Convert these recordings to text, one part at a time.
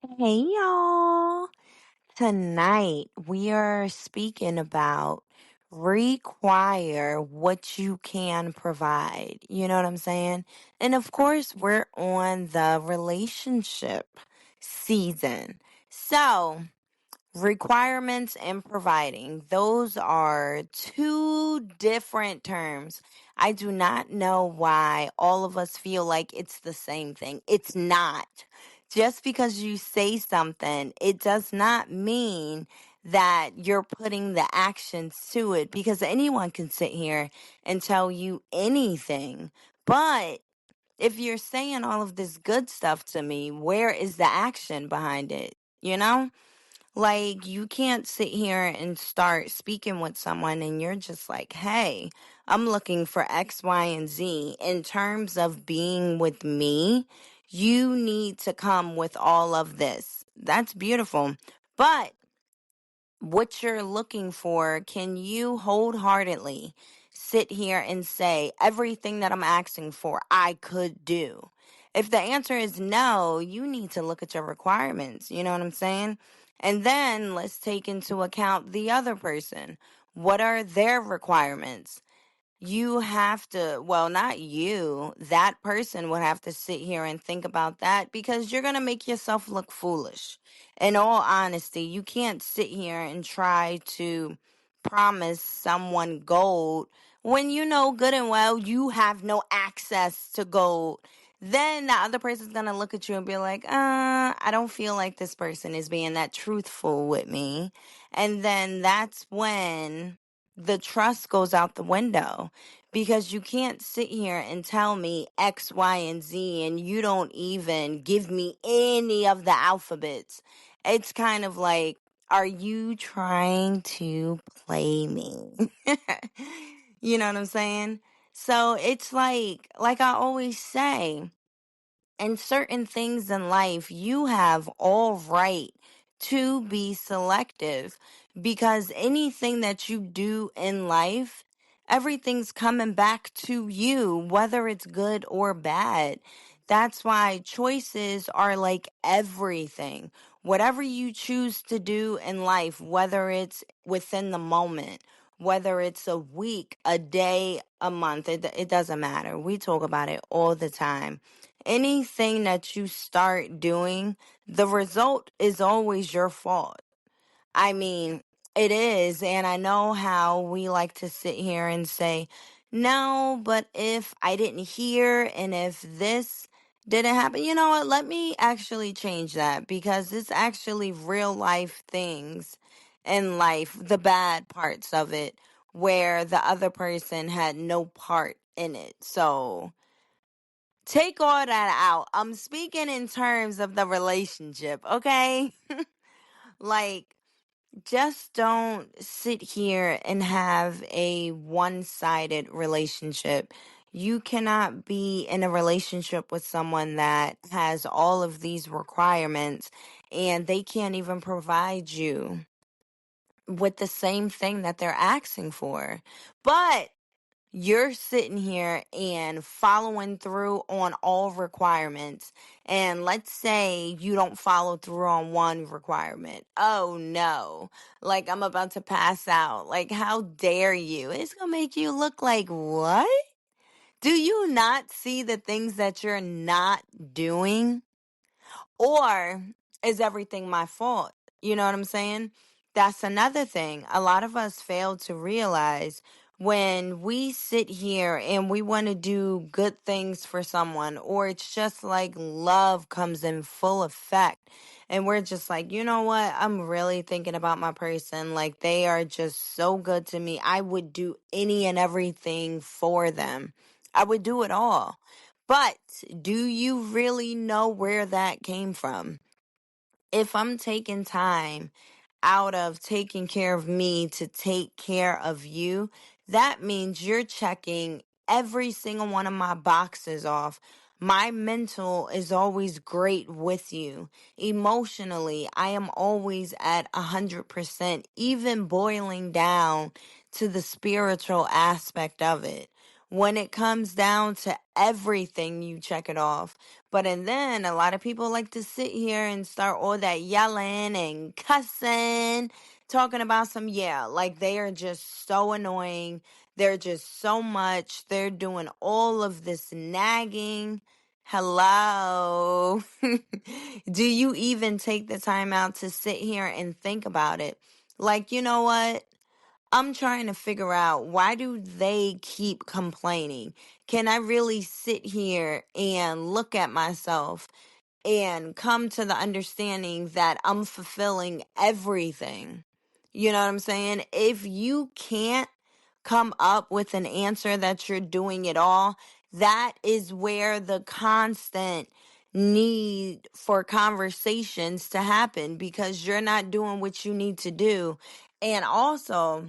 Hey y'all. Tonight we are speaking about require what you can provide. You know what I'm saying? And of course, we're on the relationship season. So, requirements and providing, those are two different terms. I do not know why all of us feel like it's the same thing. It's not. Just because you say something, it does not mean that you're putting the actions to it, because anyone can sit here and tell you anything. But if you're saying all of this good stuff to me, where is the action behind it? You know? Like, you can't sit here and start speaking with someone and you're just like, hey, I'm looking for X, Y, and Z. In terms of being with me, you need to come with all of this. That's beautiful. But what you're looking for, can you wholeheartedly sit here and say, everything that I'm asking for, I could do? If the answer is no, you need to look at your requirements. You know what I'm saying? And then let's take into account the other person. What are their requirements? You have to, well, not you, that person would have to sit here and think about that, because you're going to make yourself look foolish. In all honesty, you can't sit here and try to promise someone gold when you know good and well you have no access to gold. Then the other person's going to look at you and be like, I don't feel like this person is being that truthful with me. And then that's when the trust goes out the window, because you can't sit here and tell me X, Y, and Z and you don't even give me any of the alphabets. It's kind of like, are you trying to play me? You know what I'm saying? So it's like I always say, in certain things in life, you have all right to be selective, because anything that you do in life, everything's coming back to you, whether it's good or bad. That's why choices are like everything. Whatever you choose to do in life, whether it's within the moment, whether it's a week, a day, a month, it doesn't matter. We talk about it all the time. Anything that you start doing, the result is always your fault. I mean, it is. And I know how we like to sit here and say, no, but if I didn't hear and if this didn't happen, you know what? Let me actually change that, because it's actually real life things in life, the bad parts of it, where the other person had no part in it. So take all that out. I'm speaking in terms of the relationship, okay? Like, just don't sit here and have a one-sided relationship. You cannot be in a relationship with someone that has all of these requirements and they can't even provide you with the same thing that they're asking for. But you're sitting here and following through on all requirements. And let's say you don't follow through on one requirement. Oh no. Like, I'm about to pass out. Like, how dare you? It's going to make you look like, what? Do you not see the things that you're not doing? Or is everything my fault? You know what I'm saying? That's another thing. A lot of us fail to realize, when we sit here and we want to do good things for someone, or it's just like love comes in full effect, and we're just like, you know what? I'm really thinking about my person. Like, they are just so good to me. I would do any and everything for them. I would do it all. But do you really know where that came from? If I'm taking time out of taking care of me to take care of you, that means you're checking every single one of my boxes off. My mental is always great with you. Emotionally, I am always at 100%, even boiling down to the spiritual aspect of it. When it comes down to everything, you check it off. But and then a lot of people like to sit here and start all that yelling and cussing, talking about some, yeah, like they are just so annoying. They're just so much. They're doing all of this nagging. Hello. Do you even take the time out to sit here and think about it? Like, you know what? I'm trying to figure out, why do they keep complaining? Can I really sit here and look at myself and come to the understanding that I'm fulfilling everything? You know what I'm saying? If you can't come up with an answer that you're doing it all, that is where the constant need for conversations to happen, because you're not doing what you need to do. And also,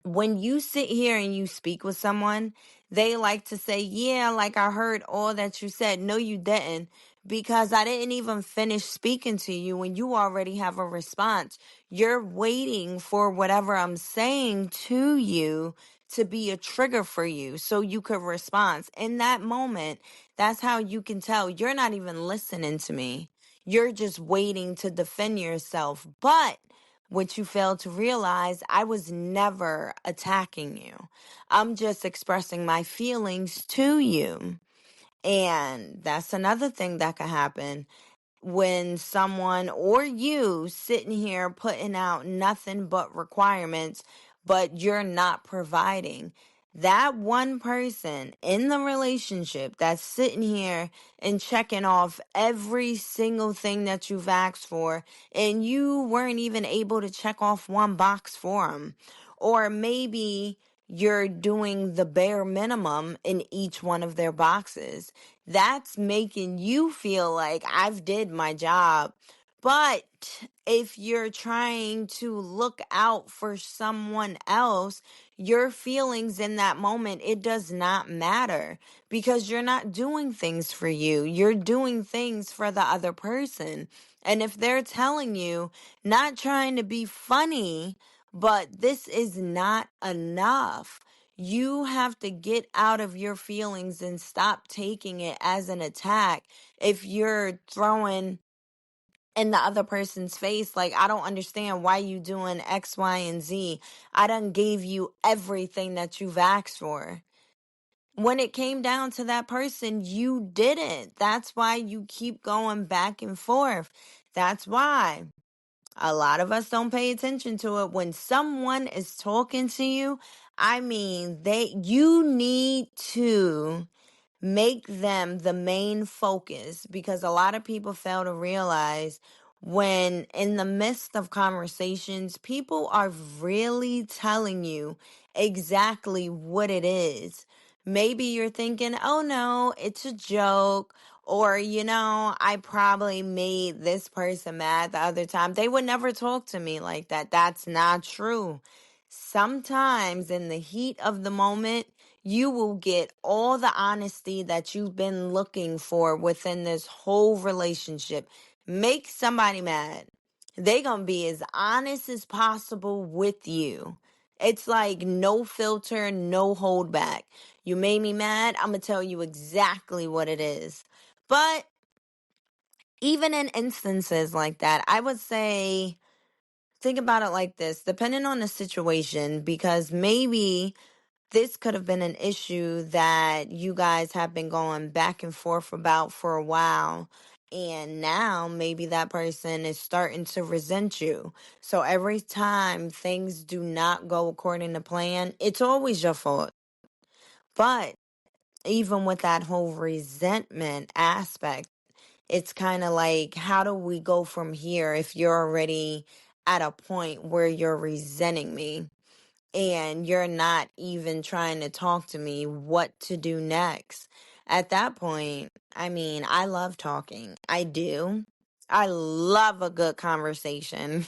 when you sit here and you speak with someone, they like to say, yeah, like I heard all that you said. No, you didn't, because I didn't even finish speaking to you when you already have a response. You're waiting for whatever I'm saying to you to be a trigger for you so you could respond. In that moment, that's how you can tell you're not even listening to me. You're just waiting to defend yourself. But what you fail to realize, I was never attacking you. I'm just expressing my feelings to you. And that's another thing that could happen when someone or you sitting here putting out nothing but requirements, but you're not providing. That one person in the relationship that's sitting here and checking off every single thing that you've asked for, and you weren't even able to check off one box for them. Or maybe you're doing the bare minimum in each one of their boxes. That's making you feel like I've did my job. But if you're trying to look out for someone else, your feelings in that moment, it does not matter, because you're not doing things for you. You're doing things for the other person. And if they're telling you, not trying to be funny, but this is not enough, you have to get out of your feelings and stop taking it as an attack. If you're throwing in the other person's face, like, I don't understand why you doing X, Y, and Z. I done gave you everything that you've asked for. When it came down to that person, you didn't. That's why you keep going back and forth. That's why a lot of us don't pay attention to it. When someone is talking to you, I mean, you need to make them the main focus, because a lot of people fail to realize, when in the midst of conversations, people are really telling you exactly what it is. Maybe you're thinking, oh no, it's a joke. Or, I probably made this person mad the other time. They would never talk to me like that. That's not true. Sometimes in the heat of the moment, you will get all the honesty that you've been looking for within this whole relationship. Make somebody mad. They gonna be as honest as possible with you. It's like no filter, no hold back. You made me mad, I'm gonna tell you exactly what it is. But even in instances like that, I would say, think about it like this, depending on the situation, because maybe this could have been an issue that you guys have been going back and forth about for a while. And now maybe that person is starting to resent you. So every time things do not go according to plan, it's always your fault. But even with that whole resentment aspect, it's kind of like, how do we go from here if you're already at a point where you're resenting me? And you're not even trying to talk to me what to do next. At that point, I mean, I love talking. I do. I love a good conversation.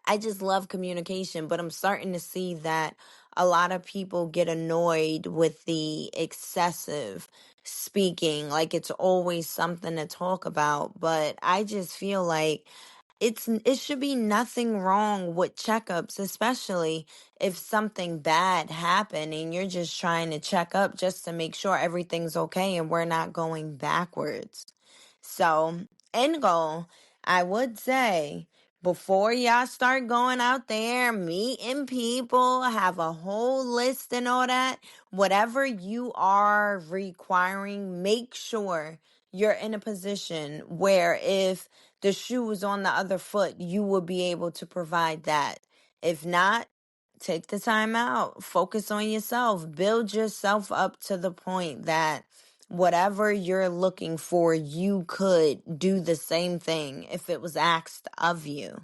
I just love communication, but I'm starting to see that a lot of people get annoyed with the excessive speaking. Like, it's always something to talk about. But I just feel like it should be nothing wrong with checkups, especially if something bad happened and you're just trying to check up just to make sure everything's okay and we're not going backwards. So, end goal, I would say, before y'all start going out there, meeting people, have a whole list and all that, whatever you are requiring, make sure you're in a position where if the shoe was on the other foot, you will be able to provide that. If not, take the time out, focus on yourself, build yourself up to the point that whatever you're looking for, you could do the same thing if it was asked of you.